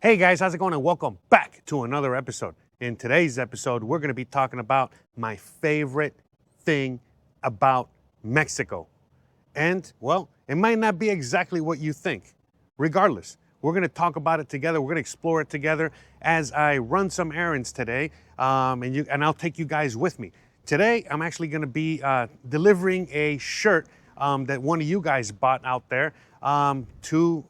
Hey guys, how's it going? And welcome back to another episode. In today's episode, we're going to be talking about my favorite thing about Mexico. And, well, it might not be exactly what you think. Regardless, we're going to talk about it together. We're going to explore it together as I run some errands today, and I'll take you guys with me. Today, I'm actually going to be delivering a shirt that one of you guys bought out there to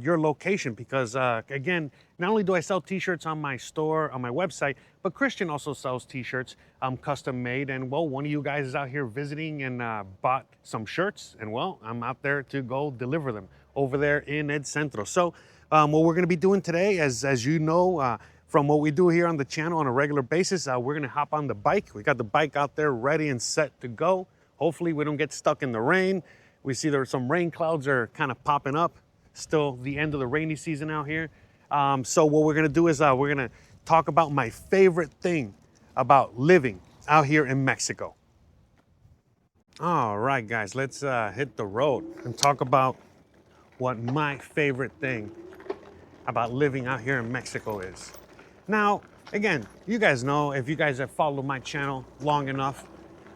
your location because, again, not only do I sell t-shirts on my store, on my website, but Christian also sells t-shirts custom made. And, well, one of you guys is out here visiting and bought some shirts. And, well, I'm out there to go deliver them over there in Centro. So what we're going to be doing today, as you know, from what we do here on the channel on a regular basis, we're going to hop on the bike. We got the bike out there ready and set to go. Hopefully we don't get stuck in the rain. We see there are some rain clouds are kind of popping up. Still the end of the rainy season out here. So what we're going to do is we're going to talk about my favorite thing about living out here in Mexico. All right, guys, let's hit the road and talk about what my favorite thing about living out here in Mexico is. Now, again, you guys know, if you guys have followed my channel long enough,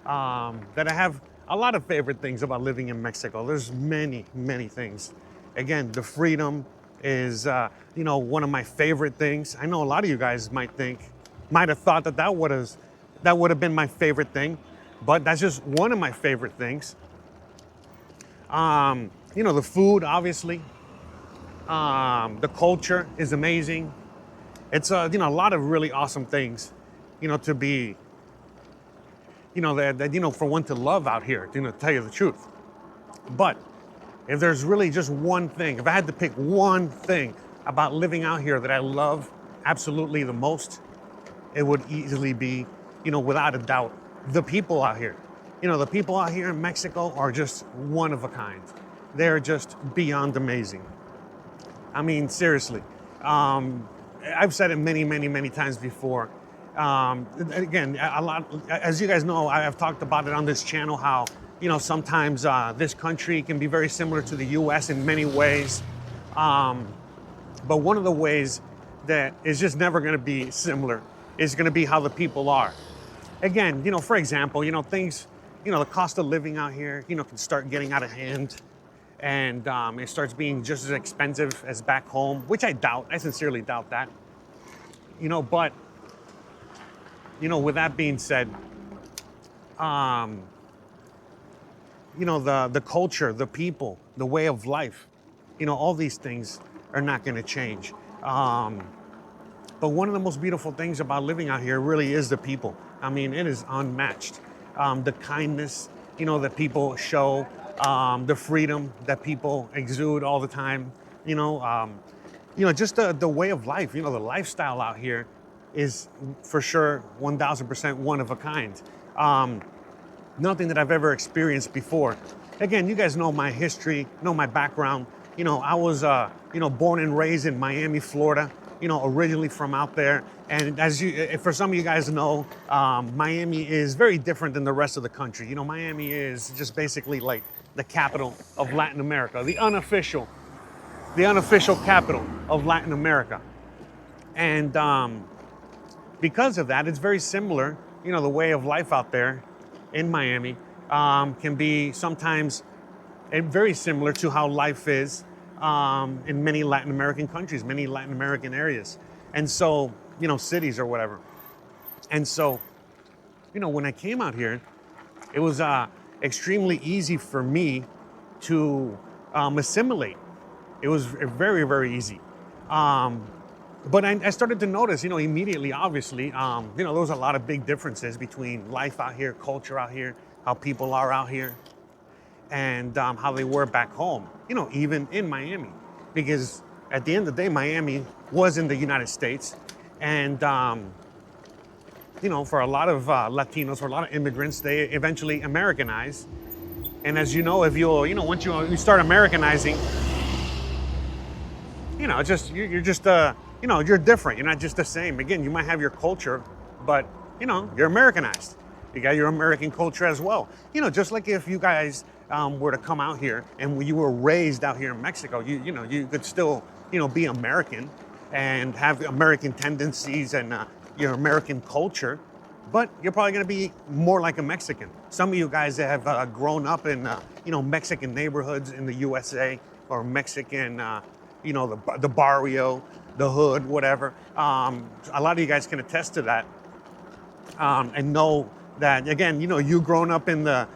that I have a lot of favorite things about living in Mexico. There's many, many things. Again, the freedom is, one of my favorite things. I know a lot of you guys might have thought that would have been my favorite thing, but that's just one of my favorite things. The food, obviously. The culture is amazing. It's a lot of really awesome things, to be, for one to love out here, to tell you the truth. But if there's really just one thing, if I had to pick one thing about living out here that I love absolutely the most, it would easily be, without a doubt, the people out here. The people out here in Mexico are just one of a kind. They're just beyond amazing. I mean, seriously. I've said it many, many, many times before. Again, a lot, as you guys know, I've talked about it on this channel, how, sometimes this country can be very similar to the US in many ways. But one of the ways that is just never going to be similar is going to be how the people are. Again, for example, things, the cost of living out here, can start getting out of hand. And it starts being just as expensive as back home, which I doubt. I sincerely doubt that. But, with that being said, the culture, the people, the way of life, all these things are not going to change. But one of the most beautiful things about living out here really is the people. I mean, it is unmatched. The kindness, that people show. The freedom that people exude all the time, just the way of life, the lifestyle out here is for sure 1000% one of a kind. Nothing that I've ever experienced before. Again, you guys know my history, know my background. I was, born and raised in Miami, Florida, originally from out there. And for some of you guys know, Miami is very different than the rest of the country. Miami is just basically like the capital of Latin America, the unofficial capital of Latin America. And because of that, it's very similar, the way of life out there in Miami can be sometimes very similar to how life is in many Latin American countries, many Latin American areas. And so, cities or whatever. And so, when I came out here, it was extremely easy for me to assimilate. It was very, very easy. But I started to notice, immediately, obviously, there was a lot of big differences between life out here, culture out here, how people are out here, and how they were back home, even in Miami. Because at the end of the day, Miami was in the United States. And, for a lot of Latinos, for a lot of immigrants, they eventually Americanize. And as you know, if once you start Americanizing, you're different. You're not just the same. Again, you might have your culture, but, you're Americanized. You got your American culture as well. Just like if you guys were to come out here and you were raised out here in Mexico, you could still, be American. and have American tendencies and your American culture, but you're probably going to be more like a Mexican. Some of you guys that have grown up in, Mexican neighborhoods in the USA, or Mexican, the barrio, the hood, whatever. A lot of you guys can attest to that, and know that, again, you growing up in the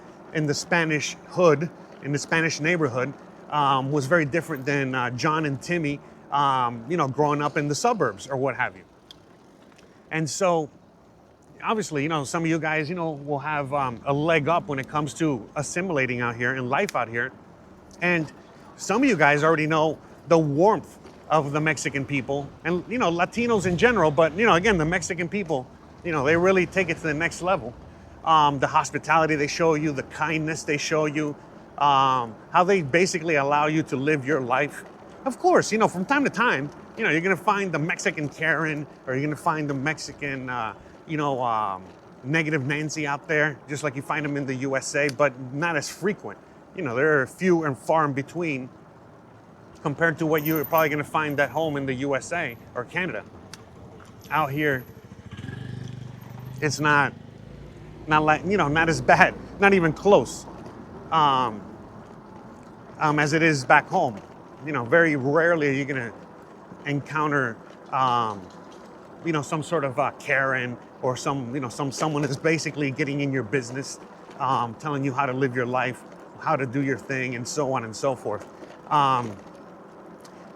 Spanish hood, in the Spanish neighborhood, was very different than John and Timmy, growing up in the suburbs or what have you. And so, obviously, some of you guys, will have a leg up when it comes to assimilating out here and life out here. And some of you guys already know the warmth of the Mexican people and, Latinos in general. But, again, the Mexican people, they really take it to the next level. The hospitality they show you, the kindness they show you, how they basically allow you to live your life. Of course, from time to time, you're going to find the Mexican Karen, or you're going to find the Mexican, negative Nancy out there, just like you find them in the USA, but not as frequent. They're few and far in between compared to what you're probably going to find at home in the USA or Canada. Out here, it's not like, not as bad, not even close, as it is back home. Very rarely are you going to encounter, some sort of Karen, or someone that's basically getting in your business, telling you how to live your life, how to do your thing, and so on and so forth.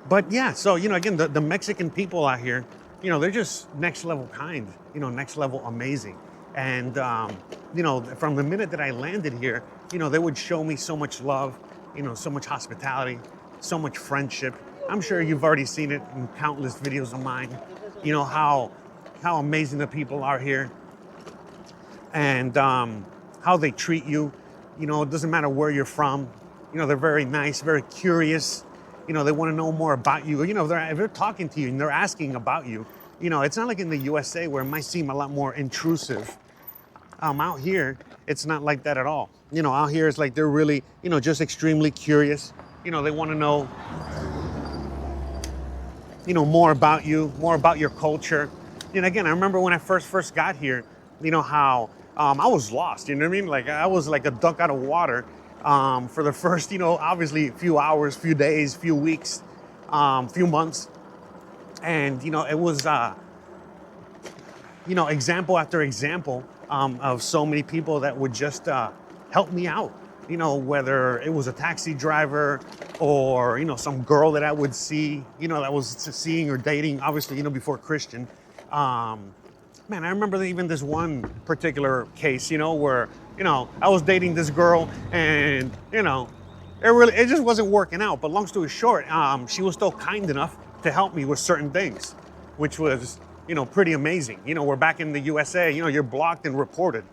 But yeah, so, again, the Mexican people out here, they're just next level kind, next level amazing. And, from the minute that I landed here, they would show me so much love, so much hospitality, so much friendship. I'm sure you've already seen it in countless videos of mine, how amazing the people are here, and how they treat you. It doesn't matter where you're from. They're very nice, very curious. They want to know more about you. If they're talking to you and they're asking about you, it's not like in the USA where it might seem a lot more intrusive. Out here, it's not like that at all. Out here it's like they're really, just extremely curious. They want to know, more about you, more about your culture. And again, I remember when I first got here, how I was lost. You know what I mean? Like, I was like a duck out of water for the first, obviously few hours, few days, few weeks, few months. And, it was, example after example of so many people that would just help me out. Whether it was a taxi driver or, some girl that I would see, that was seeing or dating, obviously, before Christian. Man, I remember even this one particular case, where, I was dating this girl and, it just wasn't working out. But long story short, she was still kind enough to help me with certain things, which was, pretty amazing. We're back in the USA, you're blocked and reported.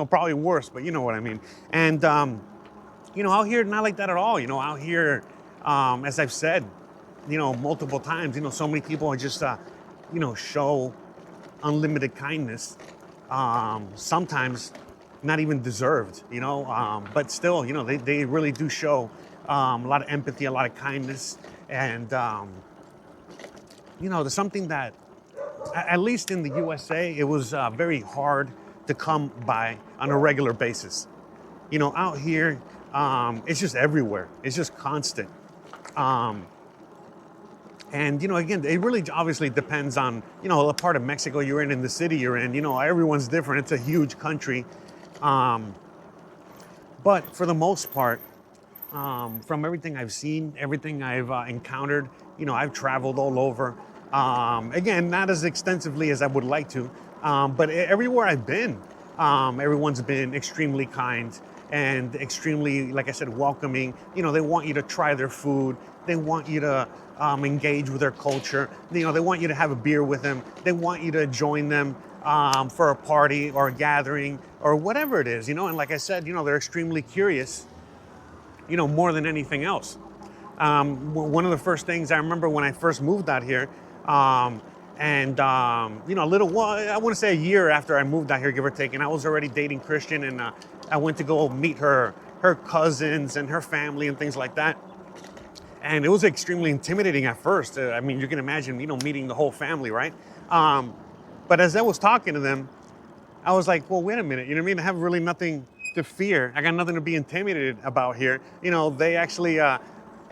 Probably worse, but you know what I mean. And, out here, not like that at all. Out here, as I've said, multiple times, so many people are just, show unlimited kindness, sometimes not even deserved, but still, they really do show a lot of empathy, a lot of kindness. And, there's something that, at least in the USA, it was very hard to come by on a regular basis. Out here, it's just everywhere. It's just constant. And, again, it really obviously depends on, the part of Mexico you're in the city you're in. Everyone's different. It's a huge country. But for the most part, from everything I've seen, everything I've encountered, I've traveled all over. Again, not as extensively as I would like to, but everywhere I've been, everyone's been extremely kind and extremely, like I said, welcoming. They want you to try their food. They want you to engage with their culture. They want you to have a beer with them. They want you to join them for a party or a gathering or whatever it is, And like I said, they're extremely curious, more than anything else. One of the first things I remember when I first moved out here, I want to say a year after I moved out here, give or take, and I was already dating Christian, and I went to go meet her cousins and her family and things like that. And it was extremely intimidating at first. I mean, you can imagine, meeting the whole family, right? But as I was talking to them, I was like, well, wait a minute. You know what I mean? I have really nothing to fear. I got nothing to be intimidated about here. They actually,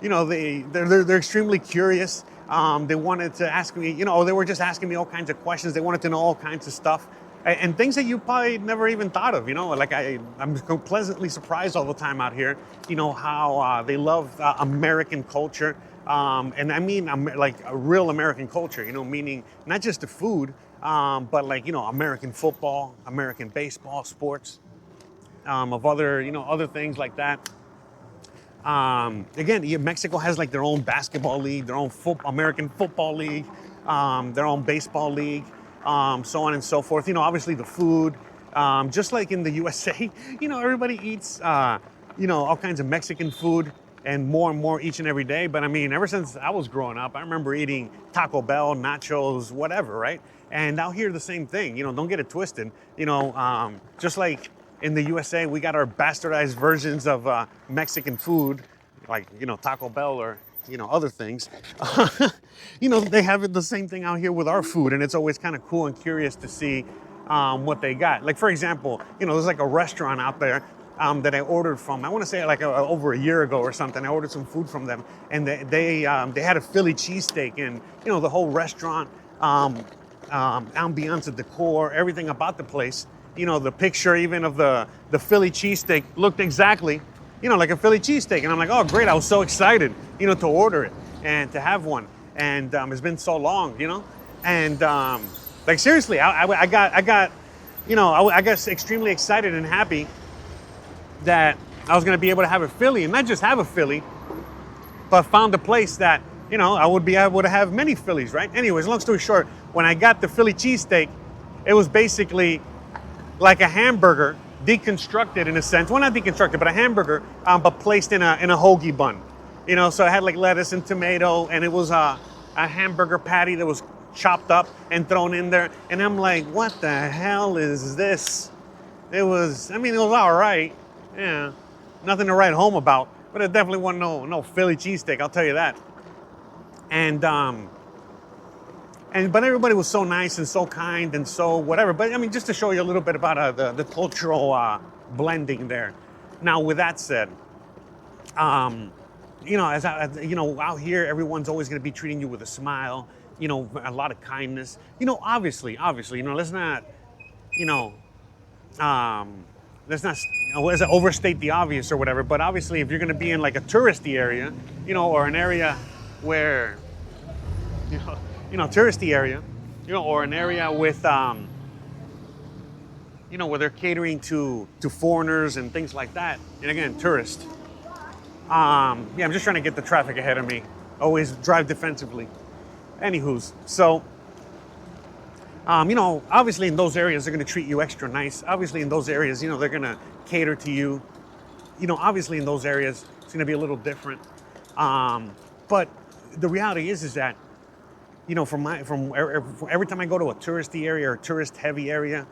they're extremely curious. They wanted to ask me, or they were just asking me all kinds of questions. They wanted to know all kinds of stuff and things that you probably never even thought of. Like I'm pleasantly surprised all the time out here. How they love American culture. And I mean, like a real American culture, meaning not just the food, but like, American football, American baseball, sports, of other things like that. Again, Mexico has like their own basketball league, their own American football league, their own baseball league, so on and so forth. Obviously the food, just like in the USA, everybody eats, all kinds of Mexican food and more each and every day. But I mean, ever since I was growing up, I remember eating Taco Bell, nachos, whatever, right? And out here, the same thing. Don't get it twisted. Just like in the USA, we got our bastardized versions of Mexican food, like, Taco Bell or, other things. They have the same thing out here with our food, and it's always kind of cool and curious to see what they got. Like, for example, there's like a restaurant out there that I ordered from. I want to say like over a year ago or something. I ordered some food from them, and they had a Philly cheesesteak, and, the whole restaurant, ambiance, the decor, everything about the place. The picture even of the Philly cheesesteak looked exactly, like a Philly cheesesteak. And I'm like, oh, great. I was so excited, to order it and to have one. And it's been so long, and like, seriously, I got extremely excited and happy that I was going to be able to have a Philly, and not just have a Philly, but found a place that, I would be able to have many Phillies, right? Anyways, long story short, when I got the Philly cheesesteak, it was basically like a hamburger, deconstructed in a sense. Well, not deconstructed, but a hamburger, but placed in a hoagie bun. So it had like lettuce and tomato, and it was a hamburger patty that was chopped up and thrown in there. And I'm like, what the hell is this? It was all right. Yeah, nothing to write home about, but it definitely wasn't no Philly cheesesteak, I'll tell you that. But everybody was so nice and so kind and so whatever. But I mean, just to show you a little bit about the cultural blending there. Now, with that said, out here, everyone's always going to be treating you with a smile, a lot of kindness. Obviously, let's not, let's not overstate the obvious or whatever. But obviously, if you're going to be in like a touristy area, or an area where, touristy area, or an area with, where they're catering to foreigners and things like that. And again, tourists. I'm just trying to get the traffic ahead of me. Always drive defensively. Anywho's, so, obviously in those areas, they're going to treat you extra nice. Obviously in those areas, they're going to cater to you. Obviously in those areas, it's going to be a little different. But the reality is that, from every time I go to a touristy area or a tourist-heavy area,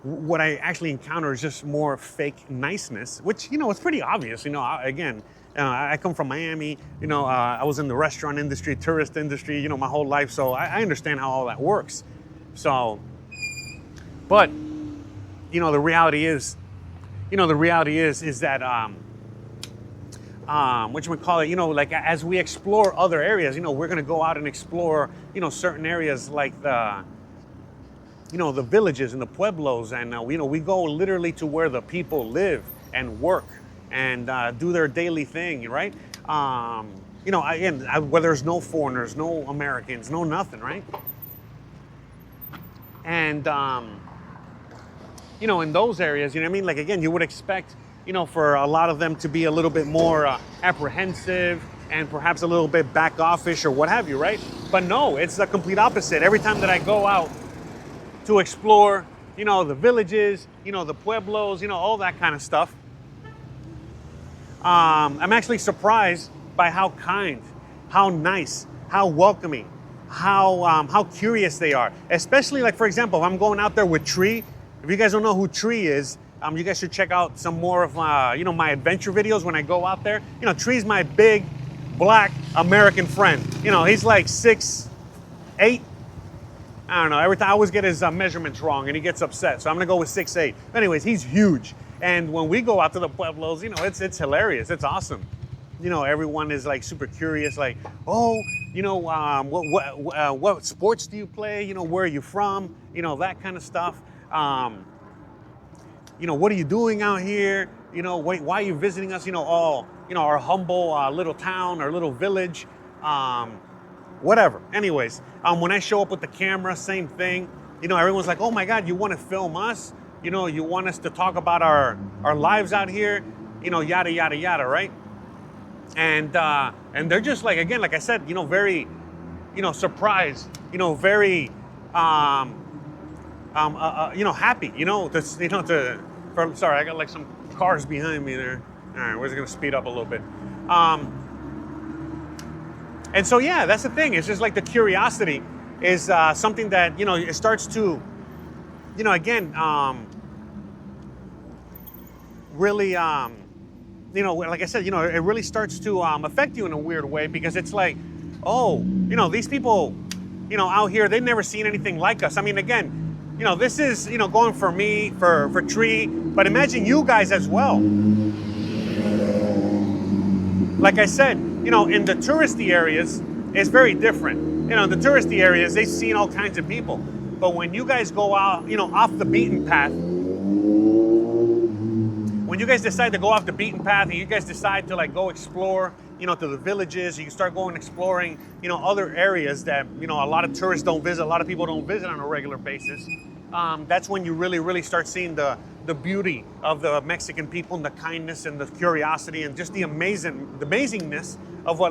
what I actually encounter is just more fake niceness, which, it's pretty obvious. I come from Miami. I was in the restaurant industry, tourist industry, my whole life, so I understand how all that works. So, but, the reality is that, like as we explore other areas, we're going to go out and explore, certain areas like the villages and the pueblos, and we go literally to where the people live and work and do their daily thing, right? Where there's no foreigners, no Americans, no nothing, right? And in those areas, like, again, you would expect, for a lot of them to be a little bit more apprehensive and perhaps a little bit back offish or what have you, right? But no, it's the complete opposite. Every time that I go out to explore, the villages, the pueblos, all that kind of stuff, I'm actually surprised by how kind, how nice, how welcoming, how curious they are. Especially, like, for example, if I'm going out there with Tree. If you guys don't know who Tree is, You guys should check out some more of my adventure videos when I go out there. Tree's my big black American friend. He's like 6'8". I don't know. Every time I always get his measurements wrong, and he gets upset. So I'm gonna go with 6'8". But anyways, he's huge. And when we go out to the pueblos, it's hilarious. It's awesome. Everyone is like super curious, like, oh, what sports do you play? Where are you from? That kind of stuff. What are you doing out here? Why are you visiting us? Our humble little town, our little village, whatever. Anyways, when I show up with the camera, same thing. Everyone's like, oh my God, you want to film us? You want us to talk about our lives out here? Yada, yada, yada, right? And they're just like, again, like I said, very, surprised, very, happy, sorry, I got like some cars behind me there. All right, we're just gonna speed up a little bit. And so, yeah, that's the thing. It's just like the curiosity is something that, it starts to, again, really, like I said, it really starts to affect you in a weird way, because it's like, oh, these people, out here, they've never seen anything like us. I mean, again, this is, going for me, for Tree, but imagine you guys as well. Like I said, in the touristy areas, it's very different. In the touristy areas, they've seen all kinds of people. But when you guys go out, off the beaten path, when you guys decide to go off the beaten path and you guys decide to like go explore, to the villages, you start going exploring, other areas that, a lot of tourists don't visit, a lot of people don't visit on a regular basis. That's when you really, really start seeing the beauty of the Mexican people and the kindness and the curiosity and just the amazingness of what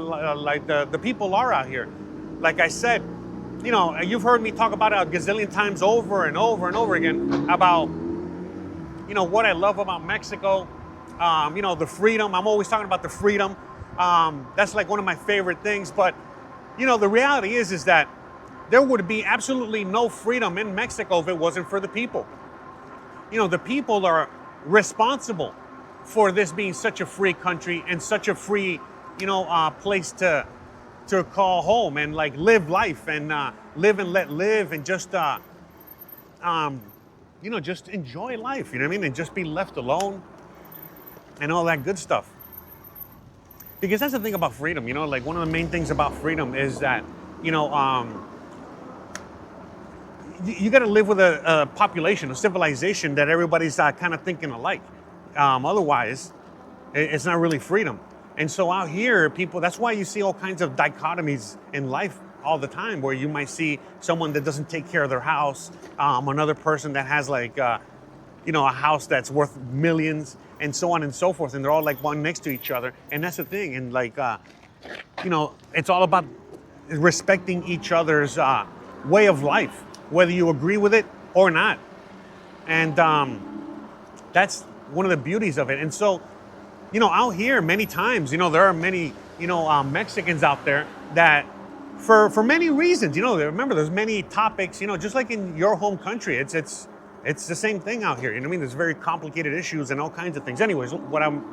the people are out here. Like I said, you've heard me talk about it a gazillion times over and over and over again about, what I love about Mexico, the freedom. I'm always talking about the freedom. That's like one of my favorite things. But, the reality is that there would be absolutely no freedom in Mexico if it wasn't for the people. The people are responsible for this being such a free country and such a free, place to call home and like live life and live and let live and just, just enjoy life, you know what I mean? And just be left alone and all that good stuff. Because that's the thing about freedom, like one of the main things about freedom is that, you got to live with a population, a civilization that everybody's kind of thinking alike. Otherwise, it's not really freedom. And so out here, people, that's why you see all kinds of dichotomies in life all the time, where you might see someone that doesn't take care of their house, another person that has like, a house that's worth millions, and so on and so forth. And they're all like one next to each other. And that's the thing. And like, it's all about respecting each other's way of life, whether you agree with it or not. And that's one of the beauties of it. And so, out here many times, there are many, Mexicans out there that for many reasons, remember there's many topics, just like in your home country, it's the same thing out here. You know what I mean? There's very complicated issues and all kinds of things. Anyways, what I'm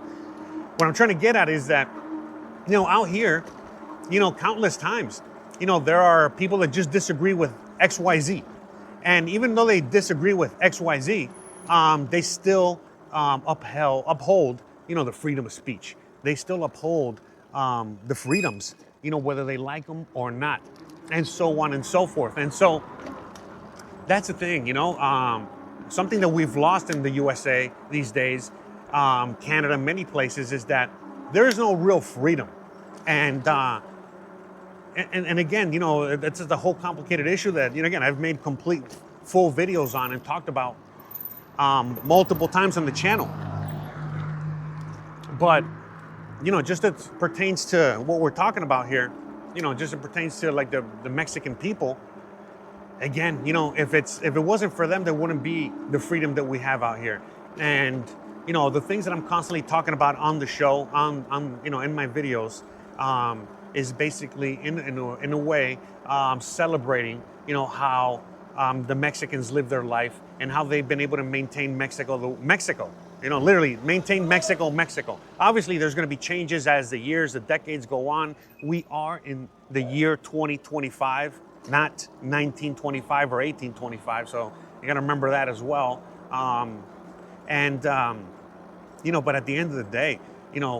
trying to get at is that, out here, countless times, there are people that just disagree with XYZ. And even though they disagree with XYZ, they still uphold, the freedom of speech. They still uphold the freedoms, whether they like them or not, and so on and so forth. And so that's the thing, something that we've lost in the USA these days, Canada, many places, is that there is no real freedom. And again, that's the whole complicated issue that, again, I've made complete full videos on and talked about multiple times on the channel. But, just as pertains to what we're talking about here, just it pertains to like the Mexican people, again, if it wasn't for them, there wouldn't be the freedom that we have out here. And, the things that I'm constantly talking about on the show, on in my videos, is basically in a way celebrating, how the Mexicans live their life and how they've been able to maintain Mexico. Literally maintain Mexico. Obviously, there's going to be changes as the years, the decades go on. We are in the year 2025, not 1925 or 1825. So you got to remember that as well. But at the end of the day,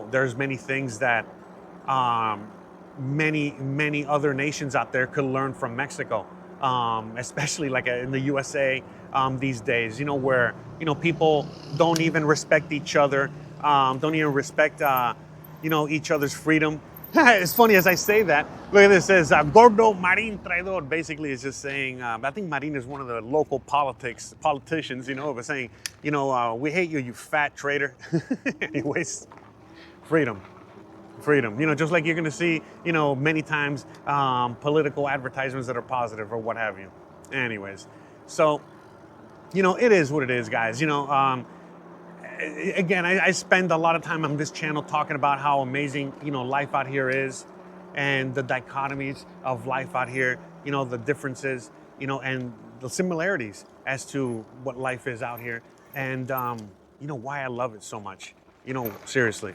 there's many things that many other nations out there could learn from Mexico, especially like in the USA these days, where, people don't even respect each other, don't even respect, each other's freedom. It's funny as I say that. Look at this, it says, Gordo Marin Traidor. Basically, it's just saying, I think Marin is one of the local politicians, but saying, we hate you, you fat traitor. Anyways, freedom. Just like you're going to see, many times political advertisements that are positive or what have you. Anyways, so, it is what it is, guys. Again, I spend a lot of time on this channel talking about how amazing, life out here is, and the dichotomies of life out here, the differences, and the similarities as to what life is out here, and, why I love it so much, seriously.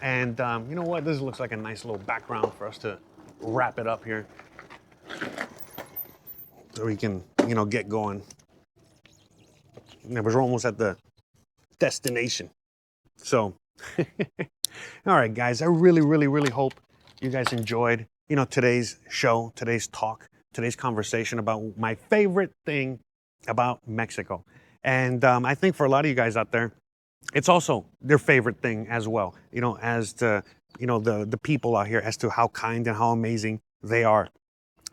And you know what? This looks like a nice little background for us to wrap it up here, so we can, get going. We're almost at the destination. So, all right, guys, I really hope you guys enjoyed, today's show, today's talk, today's conversation about my favorite thing about Mexico. And I think for a lot of you guys out there, it's also their favorite thing as well, as to, the people out here, as to how kind and how amazing they are.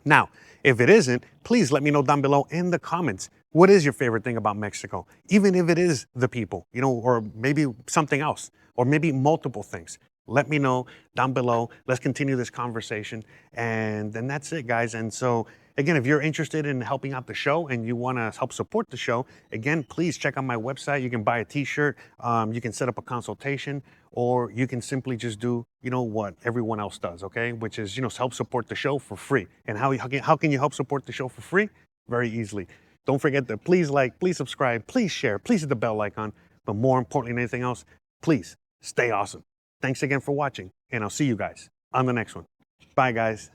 Now, if it isn't, please let me know down below in the comments. What is your favorite thing about Mexico? Even if it is the people, or maybe something else, or maybe multiple things. Let me know down below. Let's continue this conversation. And then that's it, guys. And so, again, if you're interested in helping out the show and you want to help support the show, again, please check out my website. You can buy a t-shirt. You can set up a consultation, or you can simply just do, what everyone else does, okay? Which is, help support the show for free. And how can you help support the show for free? Very easily. Don't forget to please like, please subscribe, please share, please hit the bell icon. But more importantly than anything else, please stay awesome. Thanks again for watching, and I'll see you guys on the next one. Bye, guys.